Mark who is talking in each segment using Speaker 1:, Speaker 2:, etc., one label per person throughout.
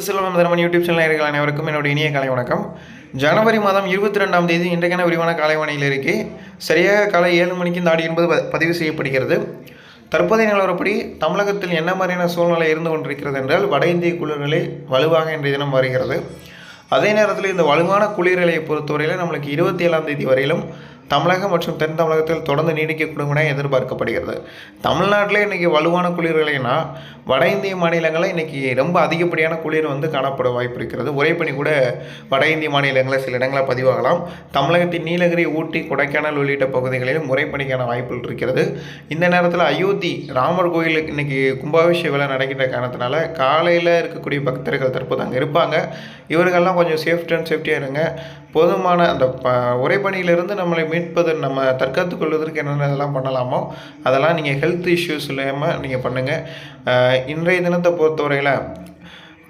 Speaker 1: செல்வம் Dharman YouTube channel இருக்கிற அனைவருக்கும் என்னுடைய இனிய காலை வணக்கம். ஜனவரி மாதம் 22ஆம் தேதி இன்றைக்கான விரிவான காலைவானியில் இருக்கே சரியாக காலை 7 மணிக்கு இந்த ஆடி என்பது பதிவு செய்யப்படுகிறது. தற்போதைய நிலவரப்படி தமிழகத்தில் என்ன மாதிரியான சூழ்நிலை இருந்து கொண்டிருக்கிறது என்றால், வட இந்திய குளிர்நிலை வலுவாக இன்றைய தினம் வருகிறது. அதே நேரத்தில் இந்த வலுவான குளிர்நிலையை பொறுத்தவரையில் நம்மளுக்கு 27ஆம் தேதி வரையிலும் தமிழகம் மற்றும் தென் தமிழகத்தில் தொடர்ந்து நீடிக்கக்கூடும் என எதிர்பார்க்கப்படுகிறது. தமிழ்நாட்டில் இன்றைக்கி வலுவான குளிர்நிலைனா, வட இந்திய மாநிலங்களில் இன்றைக்கி ரொம்ப அதிகப்படியான குளிர் காணப்பட வாய்ப்பு இருக்கிறது. உறைபனி கூட வட இந்திய மாநிலங்களில் சில இடங்களில் பதிவாகலாம். தமிழகத்தின் நீலகிரி, ஊட்டி, கொடைக்கானல் உள்ளிட்ட பகுதிகளிலும் உறைபனிக்கான வாய்ப்புகள் இருக்கிறது. இந்த நேரத்தில் அயோத்தி ராமர் கோயிலுக்கு இன்றைக்கி கும்பாபிஷேக விழா நடக்கின்ற காரணத்தினால காலையில் இருக்கக்கூடிய பக்தர்கள் தற்போது அங்கே இருப்பாங்க. இவர்கள்லாம் கொஞ்சம் சேஃப்டியாக இருங்க. போதுமான அந்த உறைபனியிலிருந்து நம்மளை மீட்பது, நம்ம தற்காத்து கொள்வதற்கு என்னென்ன இதெல்லாம் பண்ணலாமோ அதெல்லாம் நீங்கள் ஹெல்த் இஷ்யூஸ் இல்லாமல் நீங்கள் பண்ணுங்கள். இன்றைய தினத்தை பொறுத்தவரையில்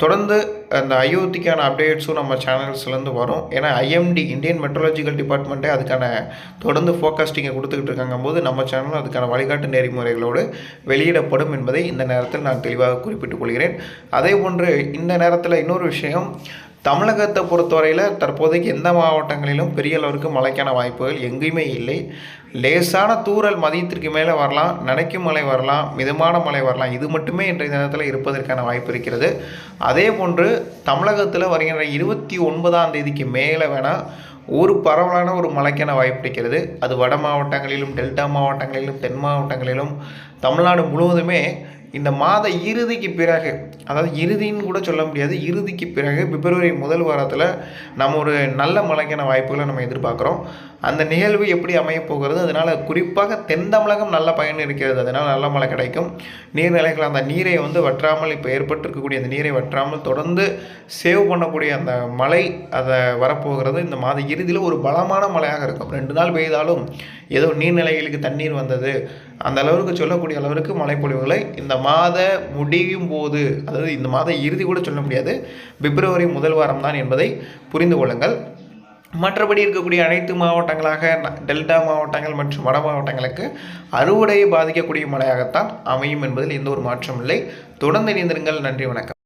Speaker 1: தொடர்ந்து அந்த அயோத்திக்கான அப்டேட்ஸும் நம்ம சேனல்ஸ்லேருந்து வரும். ஏன்னா ஐஎம்டி இந்தியன் மெட்ரோலஜிக்கல் டிபார்ட்மெண்ட்டே அதுக்கான தொடர்ந்து ஃபோக்கஸ்டிங்கை கொடுத்துக்கிட்டு இருக்காங்க போது நம்ம சேனலும் அதுக்கான வழிகாட்டு நெறிமுறைகளோடு வெளியிடப்படும் என்பதை இந்த நேரத்தில் நான் தெளிவாக குறிப்பிட்டுக் கொள்கிறேன். அதே போன்று இந்த நேரத்தில் இன்னொரு விஷயம், தமிழகத்தை பொறுத்தவரையில் தற்போதைக்கு எந்த மாவட்டங்களிலும் பெரிய அளவிற்கு மழைக்கான வாய்ப்புகள் எங்கேயுமே இல்லை. லேசான தூறல் மதியத்திற்கு மேலே வரலாம், நனைக்கும் மழை வரலாம், மிதமான மழை வரலாம். இது மட்டுமே இன்றைய தினத்தில் இருப்பதற்கான வாய்ப்பு இருக்கிறது. அதே போன்று தமிழகத்தில் வருகின்ற 29ஆம் தேதிக்கு மேலே வேணால் ஒரு பரவலான ஒரு மழைக்கான வாய்ப்பு இருக்கிறது. அது வட மாவட்டங்களிலும், டெல்டா மாவட்டங்களிலும், தென் மாவட்டங்களிலும், தமிழ்நாடு முழுவதுமே இந்த மாத இறுதிக்கு பிறகு, அதாவது இறுதின்னு கூட சொல்ல முடியாது, இறுதிக்கு பிறகு பிப்ரவரி முதல் வாரத்தில் நம்ம ஒரு நல்ல மழைக்கான வாய்ப்புகளை நம்ம எதிர்பார்க்குறோம். அந்த நிகழ்வு எப்படி அமையப் போகிறது, அதனால் குறிப்பாக தென் தமிழகம் நல்ல பயன் இருக்கிறது. அதனால் நல்ல மழை கிடைக்கும். நீர்நிலைகள் அந்த நீரை வற்றாமல், இப்போ ஏற்பட்டிருக்கக்கூடிய அந்த நீரை வற்றாமல் தொடர்ந்து சேவ் பண்ணக்கூடிய அந்த மழை அதை வரப்போகிறது. இந்த மாத இறுதியில் ஒரு பலமான மழையாக இருக்கும். 2 நாள் பெய்தாலும் ஏதோ நீர்நிலைகளுக்கு தண்ணீர் வந்தது அந்த அளவுக்கு சொல்லக்கூடிய அளவிற்கு மழைப்பொழிவுகளை இந்த மாத முடியும் போது, அதாவது இந்த மாத இறுதி கூட சொல்ல முடியாது, பிப்ரவரி முதல் வாரம் தான் என்பதை புரிந்து கொள்ளுங்கள். மற்றபடி இருக்கக்கூடிய அனைத்து மாவட்டங்களாக டெல்டா மாவட்டங்கள் மற்றும் வட மாவட்டங்களுக்கு அறுவடையை பாதிக்கக்கூடிய மழையாகத்தான் அமையும் என்பதில் எந்த ஒரு மாற்றம் இல்லை. தொடர்ந்து இணைந்திருங்கள். நன்றி, வணக்கம்.